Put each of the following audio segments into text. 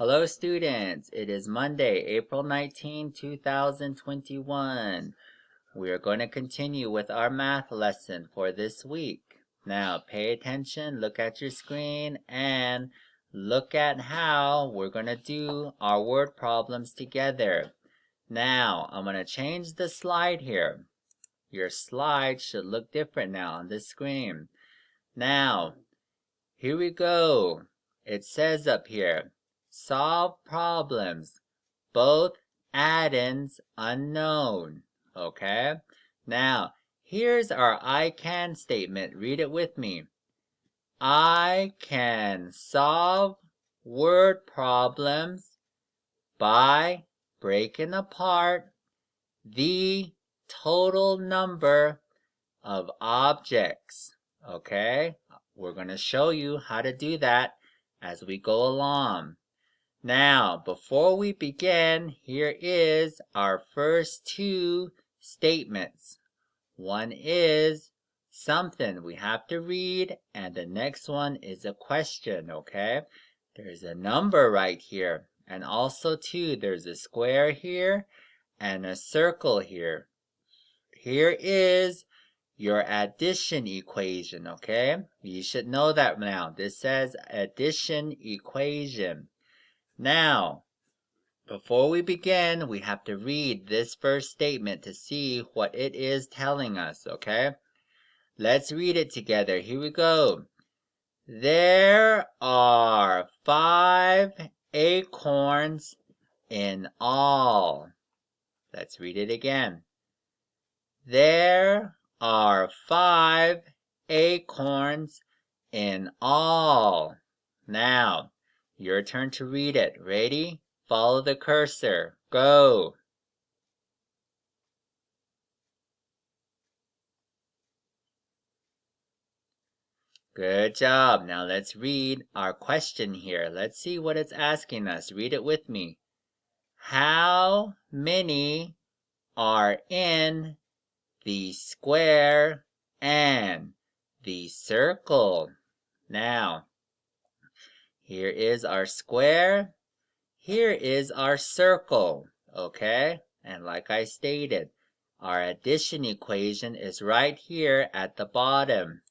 Hello students, it is Monday, April 19, 2021. We are going to continue with our math lesson for this week. Now pay attention, look at your screen, and look at how we're going to do our word problems together. Now I'm going to change the slide here. Your slide should look different now on this screen. Now, here we go. It says up here, solve problems, both addends unknown. Okay? Now, here's our I can statement. Read it with me. I can solve word problems by breaking apart the total number of objects. Okay? We're going to show you how to do that as we go along. Now, before we begin, here is our first two statements. One is something we have to read, and the next one is a question, okay? There's a number right here, and also too, there's a square here and a circle here. Here is your addition equation, okay? You should know that now. This says addition equation. Now, before we begin, we have to read this first statement to see what it is telling us, okay? Let's read it together. Here we go. There are 5 acorns in all. Let's read it again. There are 5 acorns in all. Now, your turn to read it. Ready? Follow the cursor. Go. Good job. Now let's read our question here. Let's see what it's asking us. Read it with me. How many are in the square and the circle? Now, here is our square. Here is our circle, okay? And like I stated, our addition equation is right here at the bottom.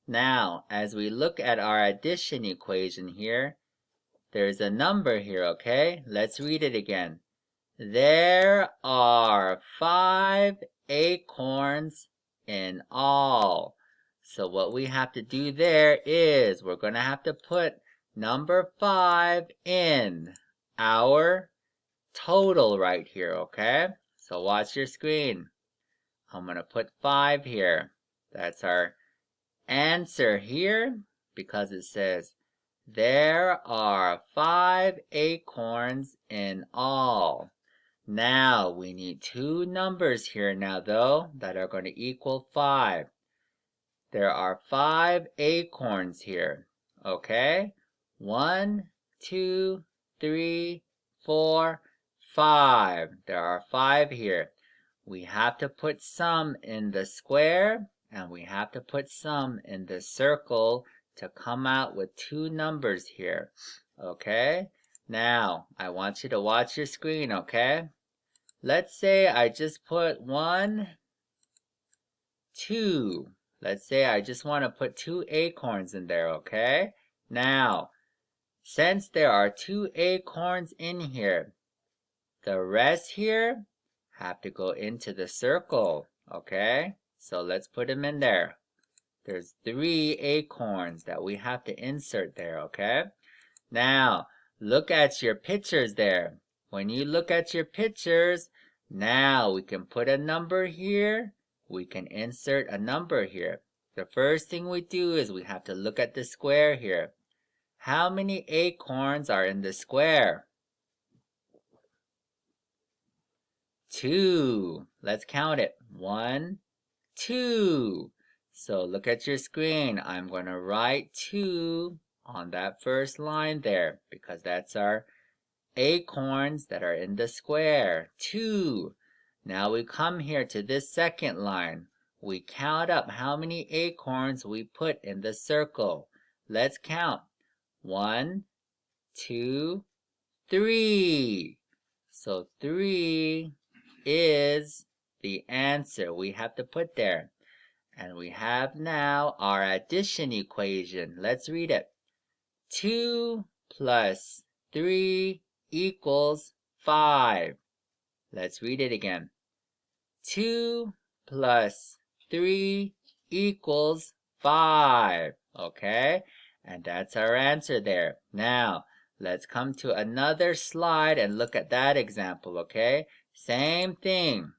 Now, as we look at our addition equation here, there's a number here, okay? Let's read it again. There are 5 acorns in all. So what we have to do there is we're going to have to put number 5 in our total right here, okay? So watch your screen. I'm going to put 5 here. That's our answer here because it says there are 5 acorns in all. Now, we need 2 numbers here now, though, that are going to equal 5. There are 5 acorns here, okay? 1, 2, 3, 4, 5. There are 5 here. We have to put some in the square, and we have to put some in the circle to come out with 2 numbers here, okay? Now, I want you to watch your screen, okay? Let's say I just put 1, 2. Let's say I just want to put 2 acorns in there, okay? Now, since there are 2 acorns in here, the rest here have to go into the circle, okay? So let's put them in there. There's 3 acorns that we have to insert there, okay? Now, look at your pictures there. When you look at your pictures, now we can put a number here. We can insert a number here. The first thing we do is we have to look at the square here. How many acorns are in the square? 2. Let's count it. 1, 2. So look at your screen. I'm going to write 2 on that first line there because that's our acorns that are in the square. 2. Now we come here to this second line. We count up how many acorns we put in the circle. Let's count. 1, 2, 3. So 3 is the answer we have to put there. And we have now our addition equation. Let's read it. 2 plus 3 equals 5. Let's read it again. 2 plus 3 equals 5. Okay? And that's our answer there. Now, let's come to another slide and look at that example, okay? Same thing.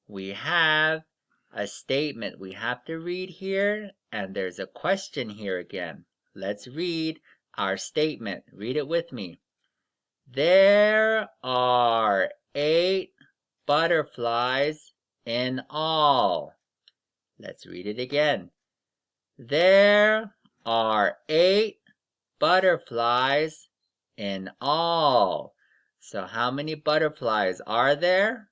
We have a statement we have to read here, and there's a question here again. Let's read our statement. Read it with me. There are 8 butterflies in all. Let's read it again. There are 8 butterflies in all. So how many butterflies are there?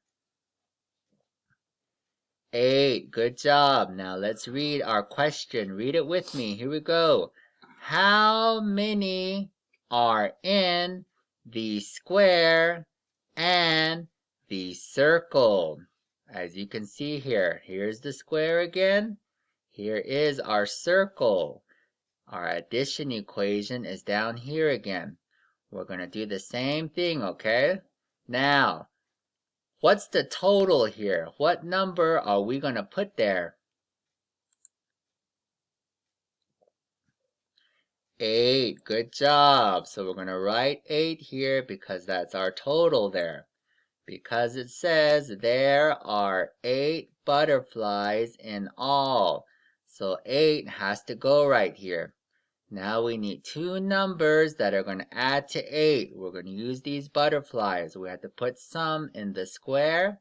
8. Good job. Now let's read our question. Read it with me. Here we go. How many are in the square and the circle? As you can see here, here's the square again. Here is our circle. Our addition equation is down here again. We're going to do the same thing, okay? Now, what's the total here? What number are we going to put there? 8. Good job. So we're going to write 8 here because that's our total there. Because it says there are 8 butterflies in all. So 8 has to go right here. Now we need 2 numbers that are going to add to 8. We're going to use these butterflies. We have to put some in the square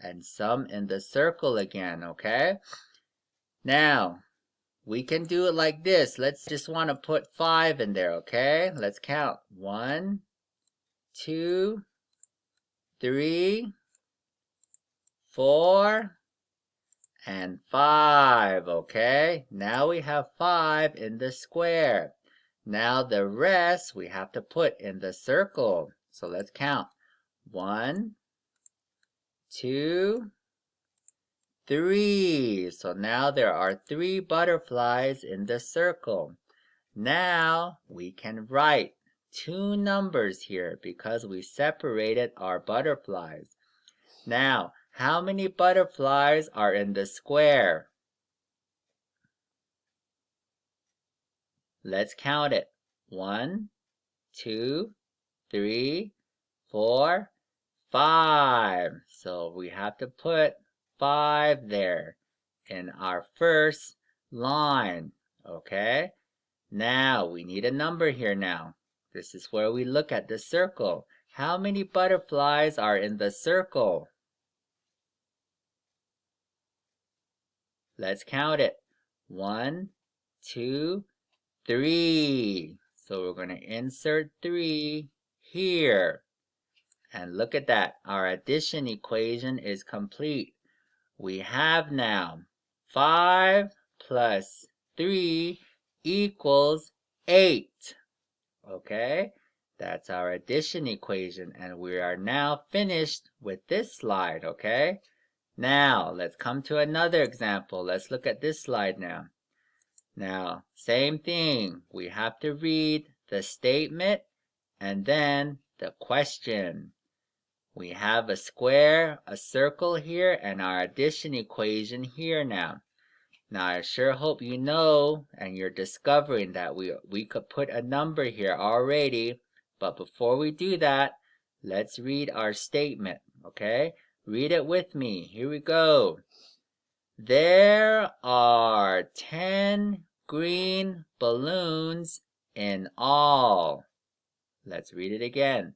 and some in the circle again, okay? Now, we can do it like this. Let's just want to put 5 in there, okay? Let's count. 1, 2, 3, 4, and 5, okay? Now we have 5 in the square. Now the rest we have to put in the circle. So let's count. 1, 2, 3. So now there are 3 butterflies in the circle. Now we can write 2 numbers here because we separated our butterflies. Now, how many butterflies are in the square? Let's count it. 1, 2, 3, 4, 5. So we have to put 5 there in our first line, okay? Now we need a number here now. This is where we look at the circle. How many butterflies are in the circle? Let's count it. 1, 2, 3. So we're going to insert 3 here. And look at that. Our addition equation is complete. We have now 5 plus 3 equals 8. Okay? That's our addition equation. And we are now finished with this slide, okay? Now, let's come to another example. Let's look at this slide now. Now, same thing. We have to read the statement and then the question. We have a square, a circle here, and our addition equation here now. Now, I sure hope you know and you're discovering that we could put a number here already. But before we do that, let's read our statement, okay? Read it with me. Here we go. There are 10 green balloons in all. Let's read it again.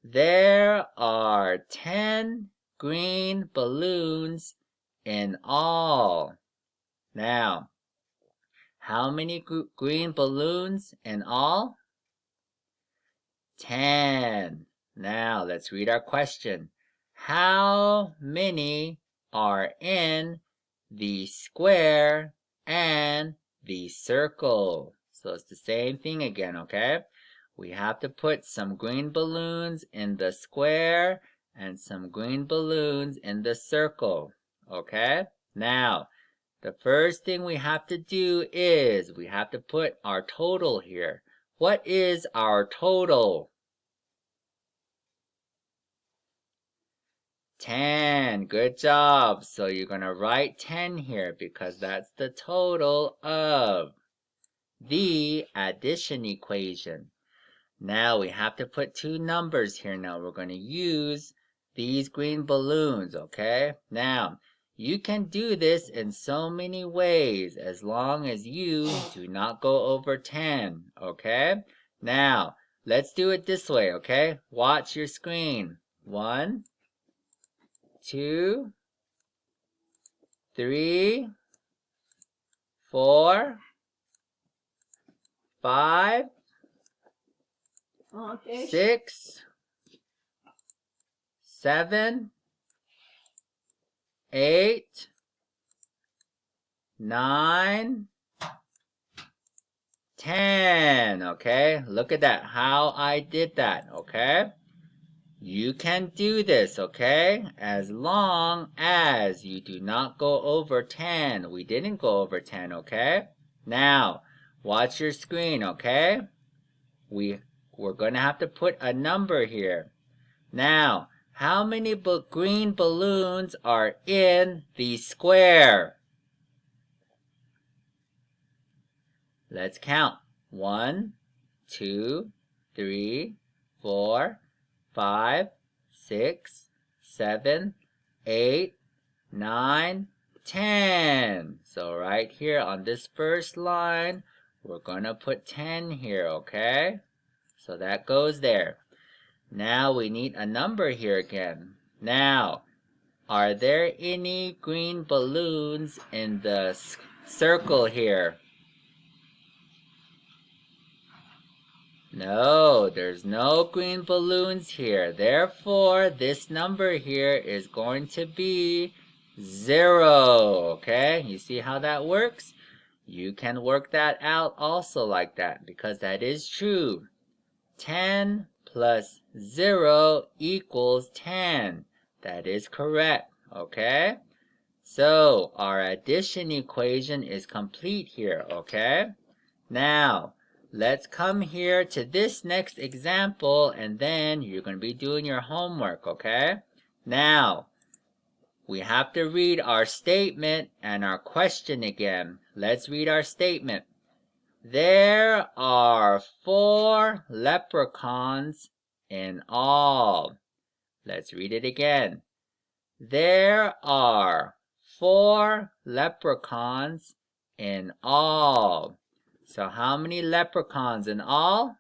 There are 10 green balloons in all. Now, how many green balloons in all? 10. Now, let's read our question. How many are in the square and the circle? So it's the same thing again, okay? we have to put some green balloons in the square and some green balloons in the circle. Okay? Now, the first thing we have to do is we have to put our total here. What is our total? 10. Good job. So you're going to write 10 here because that's the total of the addition equation. Now we have to put two numbers here. Now we're going to use these green balloons, okay? Now, you can do this in so many ways as long as you do not go over 10, okay? Now, let's do it this way, okay? Watch your screen. 1, 2, 3, 4, 5, 6, 7, 8, 9, 10. Okay, look at that, how I did that, okay? You can do this, okay? As long as you do not go over 10. We didn't go over 10, okay? Now, watch your screen, okay? We're going to have to put a number here. Now, how many green balloons are in the square? Let's count. 1, 2, 3, 4, 5, 6, 7, 8, 9, 10. So right here on this first line, we're going to put 10 here, okay? So that goes there. Now we need a number here again. Now, are there any green balloons in the circle here? No, there's no green balloons here. Therefore, this number here is going to be 0. Okay, you see how that works? You can work that out also like that because that is true. 10 plus 0 equals 10. That is correct, okay? So, our addition equation is complete here, okay? Now, let's come here to this next example, and then you're going to be doing your homework, okay? Now, we have to read our statement and our question again. Let's read our statement. There are 4 leprechauns in all. Let's read it again. There are 4 leprechauns in all. So how many leprechauns in all?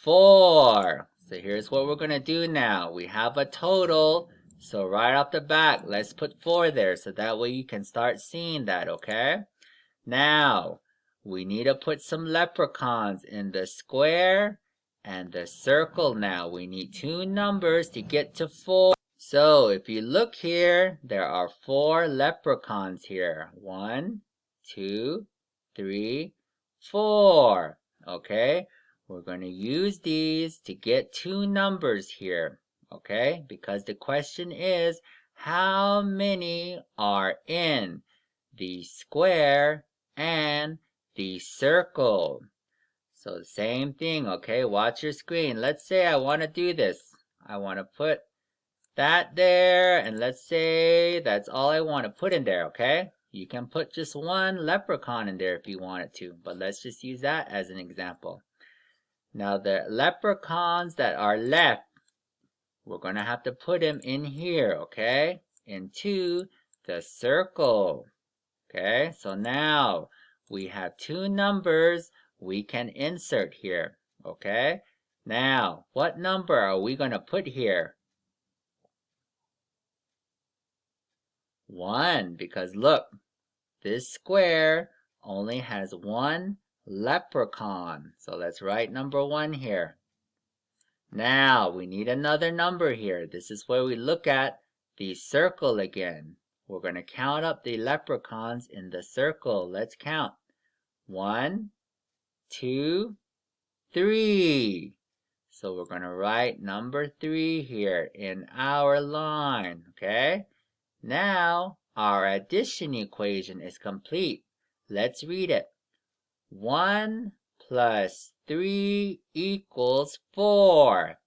4. So here's what we're going to do now. We have a total. So right off the bat, let's put 4 there so that way you can start seeing that, okay? Now, we need to put some leprechauns in the square and the circle now. We need 2 numbers to get to 4. So, if you look here, there are 4 leprechauns here. 1, 2, 3, 4. Okay? We're going to use these to get 2 numbers here. Okay? Because the question is, how many are in the square and the circle? So the same thing, okay? Watch your screen. Let's say I want to do this. I want to put that there, and let's say that's all I want to put in there, okay? You can put just 1 leprechaun in there if you wanted to, but let's just use that as an example. Now the leprechauns that are left, we're going to have to put them in here, okay? Into the circle. Okay, so now we have 2 numbers we can insert here, okay? Now, what number are we going to put here? 1, because look, this square only has 1 leprechaun. So let's write number 1 here. Now, we need another number here. This is where we look at the circle again. We're going to count up the leprechauns in the circle. Let's count. 1, 2, 3. So we're going to write number 3 here in our line, okay? Now, our addition equation is complete. Let's read it. 1 plus 3 equals 4.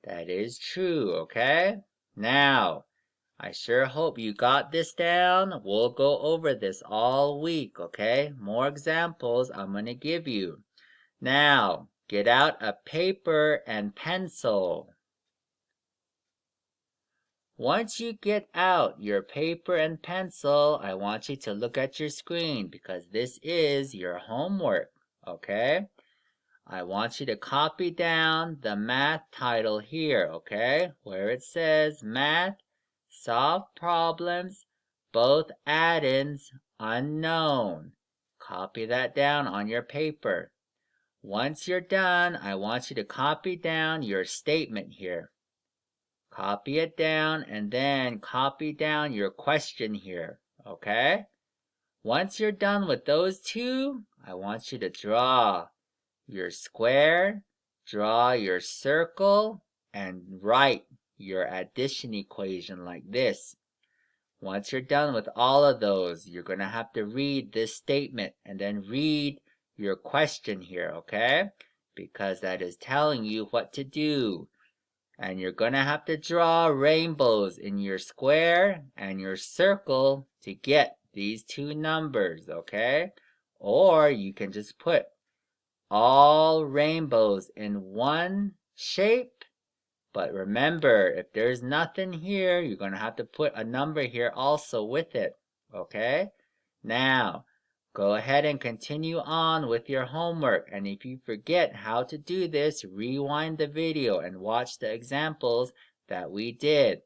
That is true, okay? Now, I sure hope you got this down. We'll go over this all week, okay? More examples I'm going to give you. Now, get out a paper and pencil. Once you get out your paper and pencil, I want you to look at your screen because this is your homework, okay? I want you to copy down the math title here, okay? Where it says Math, Solve Problems, both addends unknown. Copy that down on your paper. Once you're done, I want you to copy down your statement here. Copy it down and then copy down your question here, okay? Once you're done with those two, I want you to draw your square, draw your circle, and write your addition equation like this. Once you're done with all of those, you're going to have to read this statement and then read your question here, okay? Because that is telling you what to do. And you're going to have to draw rainbows in your square and your circle to get these two numbers, okay? Or you can just put all rainbows in one shape. But remember, if there's nothing here, you're going to have to put a number here also with it, okay? Now, go ahead and continue on with your homework. And if you forget how to do this, rewind the video and watch the examples that we did.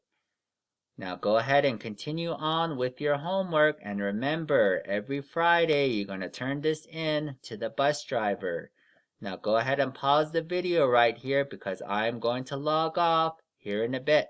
Now go ahead and continue on with your homework. And remember, every Friday, you're going to turn this in to the bus driver. Now go ahead and pause the video right here because I'm going to log off here in a bit.